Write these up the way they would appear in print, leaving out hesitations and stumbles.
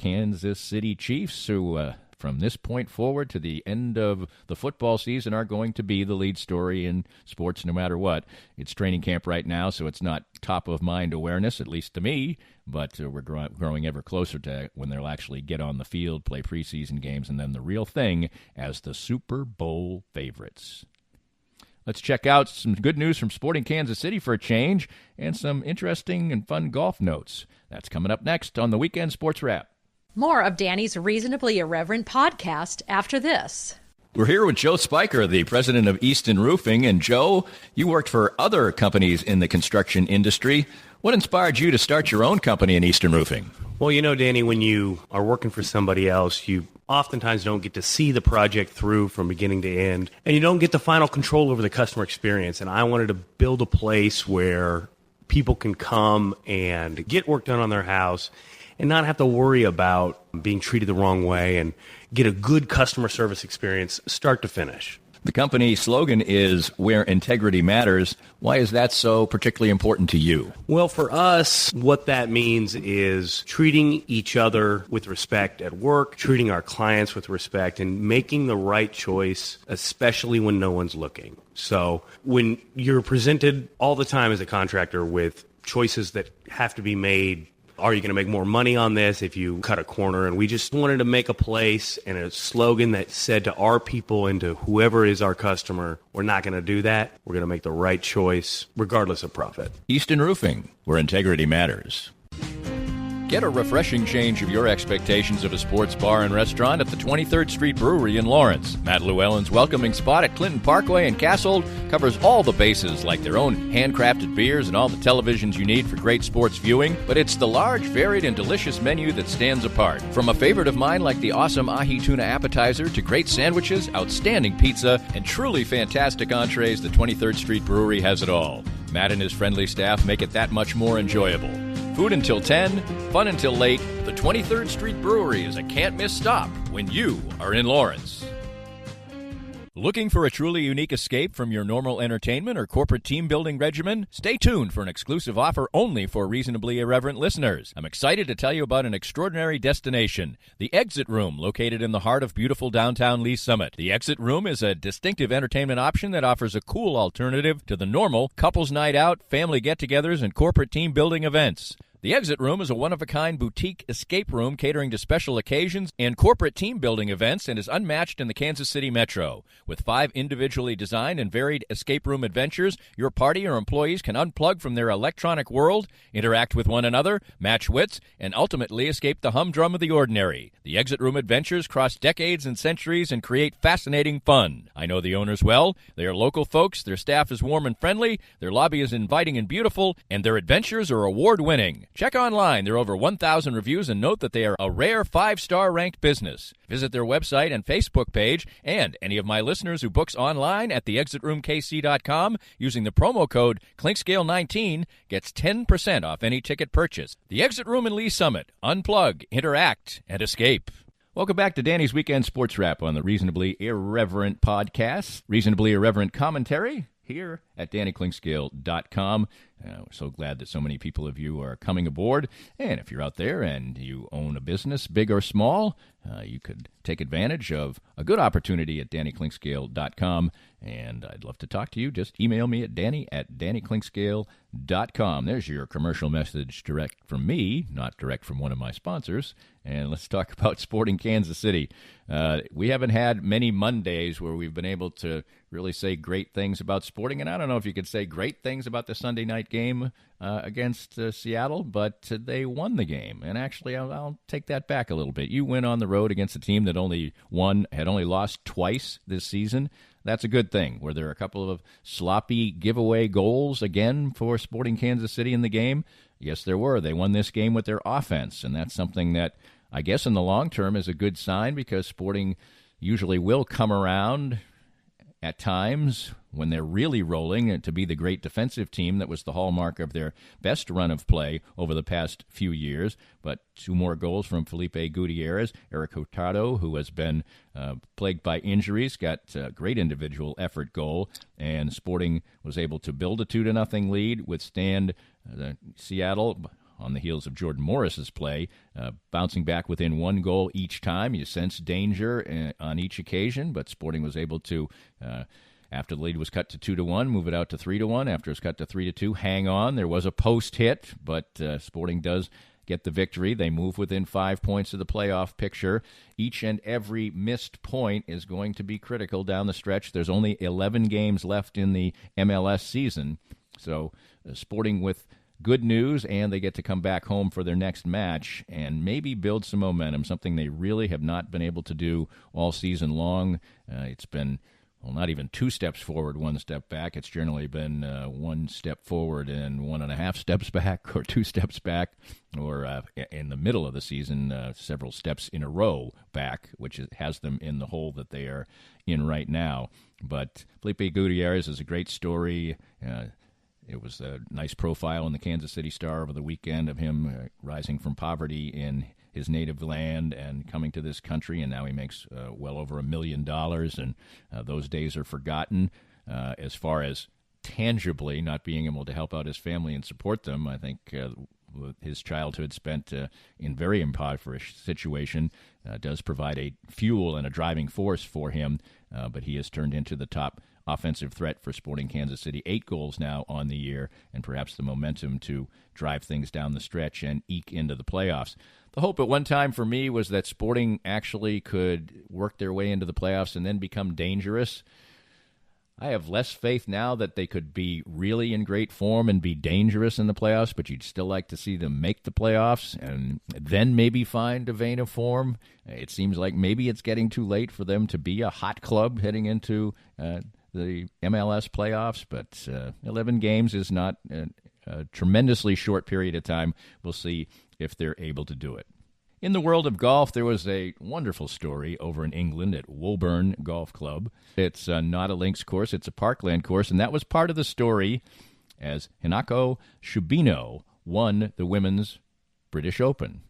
Kansas City Chiefs, who from this point forward to the end of the football season are going to be the lead story in sports no matter what. It's training camp right now, so it's not top of mind awareness, at least to me, but we're growing ever closer to when they'll actually get on the field, play preseason games, and then the real thing as the Super Bowl favorites. Let's check out some good news from Sporting Kansas City for a change and some interesting and fun golf notes. That's coming up next on the Weekend Sports Wrap. More of Danny's Reasonably Irreverent podcast after this. We're here with Joe Spiker, the president of Easton Roofing. And Joe, you worked for other companies in the construction industry. What inspired you to start your own company in Easton Roofing? Well, Danny, when you are working for somebody else, you oftentimes don't get to see the project through from beginning to end, and you don't get the final control over the customer experience. And I wanted to build a place where people can come and get work done on their house and not have to worry about being treated the wrong way and get a good customer service experience start to finish. The company slogan is "Where Integrity Matters." Why is that so particularly important to you? Well, for us, what that means is treating each other with respect at work, treating our clients with respect, and making the right choice, especially when no one's looking. So when you're presented all the time as a contractor with choices that have to be made, are you going to make more money on this if you cut a corner? And we just wanted to make a place and a slogan that said to our people and to whoever is our customer, we're not going to do that. We're going to make the right choice regardless of profit. Easton Roofing, where integrity matters. Get a refreshing change of your expectations of a sports bar and restaurant at the 23rd Street Brewery in Lawrence. Matt Llewellyn's welcoming spot at Clinton Parkway in Castle covers all the bases, like their own handcrafted beers and all the televisions you need for great sports viewing, but it's the large, varied, and delicious menu that stands apart. From a favorite of mine like the awesome ahi tuna appetizer to great sandwiches, outstanding pizza, and truly fantastic entrees, the 23rd Street Brewery has it all. Matt and his friendly staff make it that much more enjoyable. Food until 10, fun until late. The 23rd Street Brewery is a can't-miss stop when you are in Lawrence. Looking for a truly unique escape from your normal entertainment or corporate team-building regimen? Stay tuned for an exclusive offer only for Reasonably Irreverent listeners. I'm excited to tell you about an extraordinary destination, the Exit Room, located in the heart of beautiful downtown Lee Summit. The Exit Room is a distinctive entertainment option that offers a cool alternative to the normal couples night out, family get-togethers, and corporate team-building events. The Exit Room is a one-of-a-kind boutique escape room catering to special occasions and corporate team-building events and is unmatched in the Kansas City metro. With 5 individually designed and varied escape room adventures, your party or employees can unplug from their electronic world, interact with one another, match wits, and ultimately escape the humdrum of the ordinary. The Exit Room adventures cross decades and centuries and create fascinating fun. I know the owners well. They are local folks, their staff is warm and friendly, their lobby is inviting and beautiful, and their adventures are award-winning. Check online. There are over 1,000 reviews, and note that they are a rare 5-star ranked business. Visit their website and Facebook page, and any of my listeners who books online at theexitroomkc.com using the promo code ClinkScale19 gets 10% off any ticket purchase. The Exit Room in Lee Summit. Unplug, interact, and escape. Welcome back to Danny's Weekend Sports Wrap on the Reasonably Irreverent podcast. Reasonably Irreverent commentary here at DannyClinkScale.com. We're so glad that so many people of you are coming aboard. And if you're out there and you own a business, big or small, you could take advantage of a good opportunity at DannyClinkScale.com. And I'd love to talk to you. Just email me at Danny@DannyClinkScale.com. There's your commercial message direct from me, not direct from one of my sponsors. And let's talk about Sporting Kansas City. We haven't had many Mondays where we've been able to really say great things about Sporting. And I don't know if you could say great things about the Sunday night game against Seattle, but they won the game. And actually, I'll take that back a little bit. You went on the road against a team that had only lost twice this season. That's a good thing. Were there a couple of sloppy giveaway goals again for Sporting Kansas City in the game? Yes, there were. They won this game with their offense, and that's something that I guess in the long term is a good sign because Sporting usually will come around at times when they're really rolling to be the great defensive team that was the hallmark of their best run of play over the past few years. But 2 more goals from Felipe Gutierrez. Eric Hurtado, who has been plagued by injuries, got a great individual effort goal, and Sporting was able to build a 2-0 lead, withstand Seattle on the heels of Jordan Morris's play, bouncing back within one goal each time. You sense danger on each occasion, but Sporting was able to, after the lead was cut to 2-1, move it out to 3-1. After it was cut to 3-2, hang on. There was a post hit, but Sporting does get the victory. They move within 5 points of the playoff picture. Each and every missed point is going to be critical down the stretch. There's only 11 games left in the MLS season. So Sporting with good news, and they get to come back home for their next match and maybe build some momentum, something they really have not been able to do all season long. It's been, well, not even 2 steps forward, 1 step back. It's generally been 1 step forward and 1.5 steps back, or 2 steps back, or in the middle of the season, several steps in a row back, which has them in the hole that they are in right now. But Felipe Gutierrez is a great story. It was a nice profile in the Kansas City Star over the weekend of him rising from poverty in his native land and coming to this country, and now he makes well over $1 million, and those days are forgotten. As far as tangibly not being able to help out his family and support them, I think his childhood spent in very impoverished situation does provide a fuel and a driving force for him, but he has turned into the top offensive threat for Sporting Kansas City. 8 goals now on the year, and perhaps the momentum to drive things down the stretch and eke into the playoffs. The hope at one time for me was that Sporting actually could work their way into the playoffs and then become dangerous. I have less faith now that they could be really in great form and be dangerous in the playoffs, but you'd still like to see them make the playoffs and then maybe find a vein of form. It seems like maybe it's getting too late for them to be a hot club heading into the MLS playoffs, but 11 games is not a tremendously short period of time. We'll see if they're able to do it. In the world of golf, there was a wonderful story over in England at Woburn Golf Club. It's not a links course, it's a parkland course, and that was part of the story as Hinako Shubino won the Women's British Open.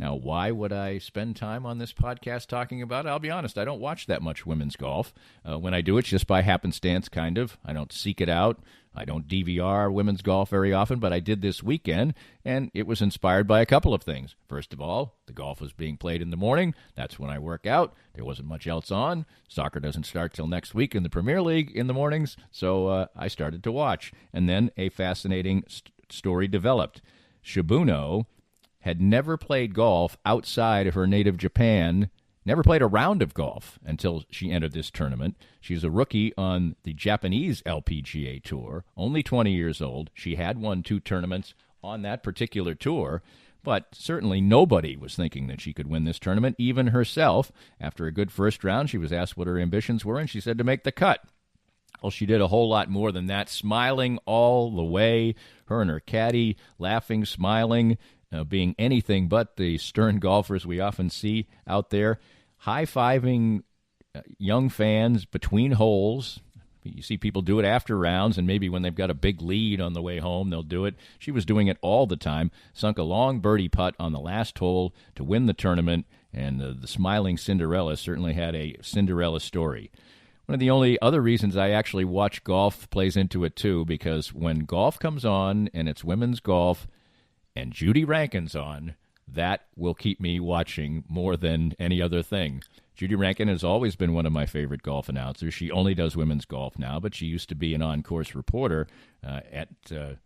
Now, why would I spend time on this podcast talking about it? I'll be honest, I don't watch that much women's golf. When I do, it's just by happenstance, kind of. I don't seek it out. I don't DVR women's golf very often, but I did this weekend, and it was inspired by a couple of things. First of all, the golf was being played in the morning. That's when I work out. There wasn't much else on. Soccer doesn't start till next week in the Premier League in the mornings, so I started to watch. And then a fascinating story developed. Shibuno had never played golf outside of her native Japan, never played a round of golf until she entered this tournament. She's a rookie on the Japanese LPGA Tour, only 20 years old. She had won 2 tournaments on that particular tour, but certainly nobody was thinking that she could win this tournament, even herself. After a good first round, she was asked what her ambitions were, and she said to make the cut. Well, she did a whole lot more than that, smiling all the way, her and her caddy laughing, smiling, being anything but the stern golfers we often see out there, high-fiving young fans between holes. You see people do it after rounds, and maybe when they've got a big lead on the way home, they'll do it. She was doing it all the time, sunk a long birdie putt on the last hole to win the tournament, and the smiling Cinderella certainly had a Cinderella story. One of the only other reasons I actually watch golf plays into it, too, because when golf comes on and it's women's golf, and Judy Rankin's on, that will keep me watching more than any other thing. Judy Rankin has always been one of my favorite golf announcers. She only does women's golf now, but she used to be an on-course reporter at a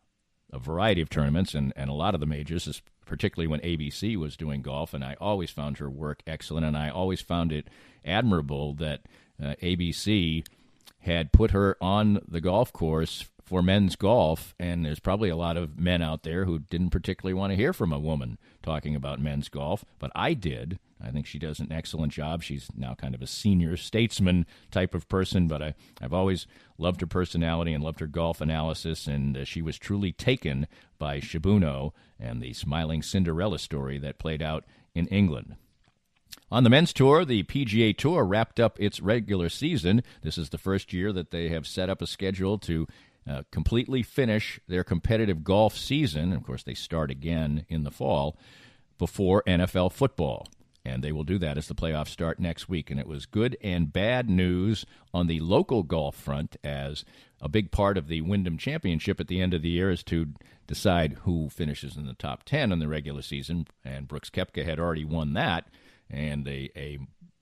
variety of tournaments and a lot of the majors, particularly when ABC was doing golf, and I always found her work excellent, and I always found it admirable that ABC had put her on the golf course for men's golf, and there's probably a lot of men out there who didn't particularly want to hear from a woman talking about men's golf, but I did. I think she does an excellent job. She's now kind of a senior statesman type of person, but I've always loved her personality and loved her golf analysis, and she was truly taken by Shibuno and the smiling Cinderella story that played out in England. On the men's tour, the PGA Tour wrapped up its regular season. This is the first year that they have set up a schedule to completely finish their competitive golf season. Of course, they start again in the fall before NFL football. and they will do that as the playoffs start next week. And it was good and bad news on the local golf front, as a big part of the Wyndham Championship at the end of the year is to decide who finishes in the top 10 in the regular season, and Brooks Koepka had already won that, and a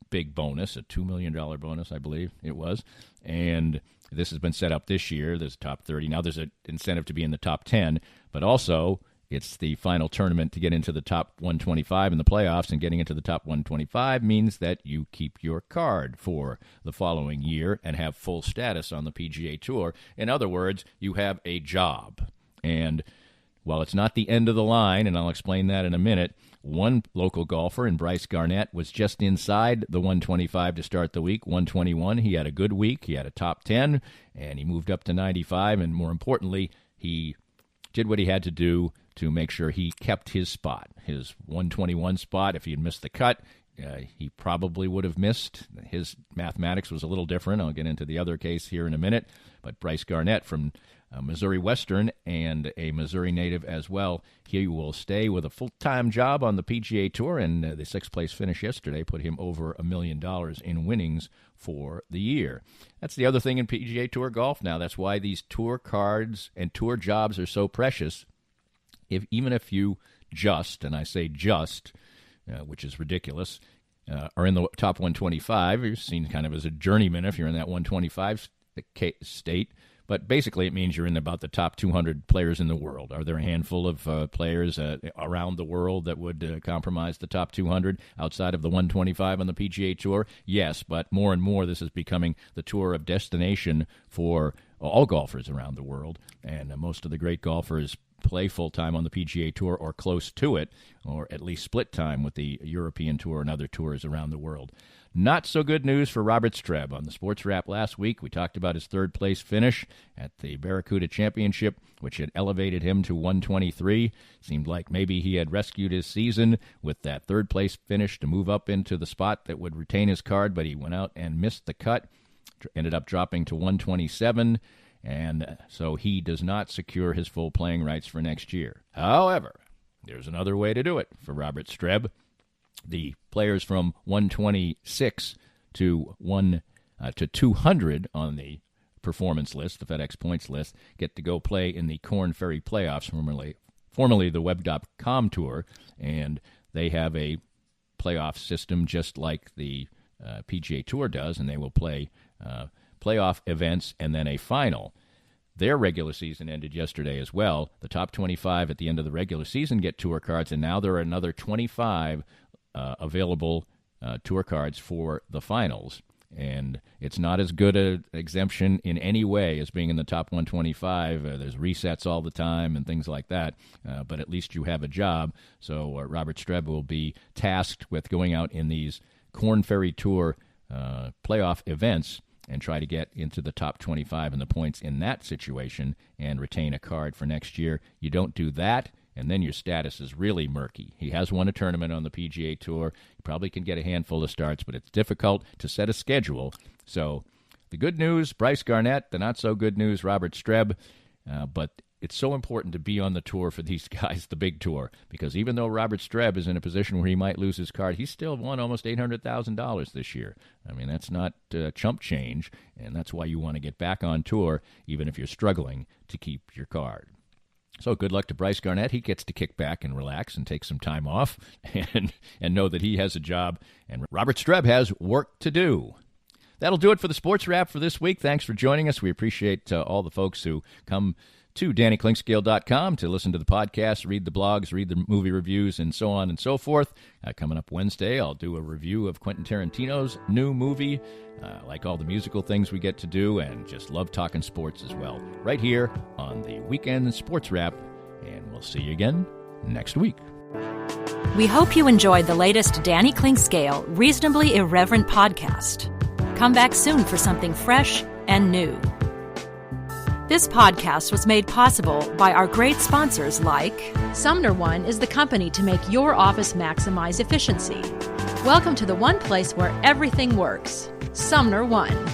big bonus, a $2 million bonus, I believe it was. And this has been set up this year. There's top 30. Now there's an incentive to be in the top 10, but also it's the final tournament to get into the top 125 in the playoffs, and getting into the top 125 means that you keep your card for the following year and have full status on the PGA Tour. In other words, you have a job. And while it's not the end of the line, and I'll explain that in a minute, one local golfer, in Bryce Garnett, was just inside the 125 to start the week, 121. He had a good week. He had a top 10, and he moved up to 95. And more importantly, he did what he had to do to make sure he kept his spot, his 121 spot. If he had missed the cut, he probably would have missed. His mathematics was a little different. I'll get into the other case here in a minute. But Bryce Garnett from Missouri Western, and a Missouri native as well, he will stay with a full-time job on the PGA Tour, and the sixth-place finish yesterday put him over $1 million in winnings for the year. That's the other thing in PGA Tour golf now. That's why these tour cards and tour jobs are so precious. Even if you just, and I say just, which is ridiculous, are in the top 125, you're seen kind of as a journeyman if you're in that 125 state. But basically, it means you're in about the top 200 players in the world. Are there a handful of players around the world that would compromise the top 200 outside of the 125 on the PGA Tour? Yes, but more and more this is becoming the tour of destination for all golfers around the world. And most of the great golfers play full-time on the PGA Tour or close to it, or at least split time with the European Tour and other tours around the world. Not so good news for Robert Streb. On the SportsWrap last week, we talked about his third-place finish at the Barracuda Championship, which had elevated him to 123. Seemed like maybe he had rescued his season with that third-place finish to move up into the spot that would retain his card, but he went out and missed the cut, ended up dropping to 127, and so he does not secure his full playing rights for next year. However, there's another way to do it for Robert Streb. The players from 126 to 200 on the performance list, the FedEx points list, get to go play in the Korn Ferry playoffs, formerly the Web.com Tour, and they have a playoff system just like the PGA Tour does, and they will play playoff events and then a final. Their regular season ended yesterday as well. The top 25 at the end of the regular season get tour cards, and now there are another 25 available tour cards for the finals. And it's not as good an exemption in any way as being in the top 125. There's resets all the time and things like that, but at least you have a job. So Robert Streb will be tasked with going out in these Korn Ferry Tour playoff events and try to get into the top 25 in the points in that situation and retain a card for next year. You don't do that, and then your status is really murky. He has won a tournament on the PGA Tour. He probably can get a handful of starts, but it's difficult to set a schedule. So the good news, Bryce Garnett. The not-so-good news, Robert Streb. But it's so important to be on the tour for these guys, the big tour, because even though Robert Streb is in a position where he might lose his card, he still won almost $800,000 this year. I mean, that's not chump change, and that's why you want to get back on tour, even if you're struggling to keep your card. So good luck to Bryce Garnett. He gets to kick back and relax and take some time off and know that he has a job, and Robert Streb has work to do. That'll do it for the Sports Wrap for this week. Thanks for joining us. We appreciate all the folks who come to DannyKlingscale.com to listen to the podcast, read the blogs, read the movie reviews, and so on and so forth. Coming up Wednesday, I'll do a review of Quentin Tarantino's new movie. Like all the musical things we get to do, and just love talking sports as well. Right here on the Weekend Sports Wrap, and we'll see you again next week. We hope you enjoyed the latest Danny Klingscale Reasonably Irreverent podcast. Come back soon for something fresh and new. This podcast was made possible by our great sponsors like Sumner One is the company to make your office maximize efficiency. Welcome to the one place where everything works. Sumner One.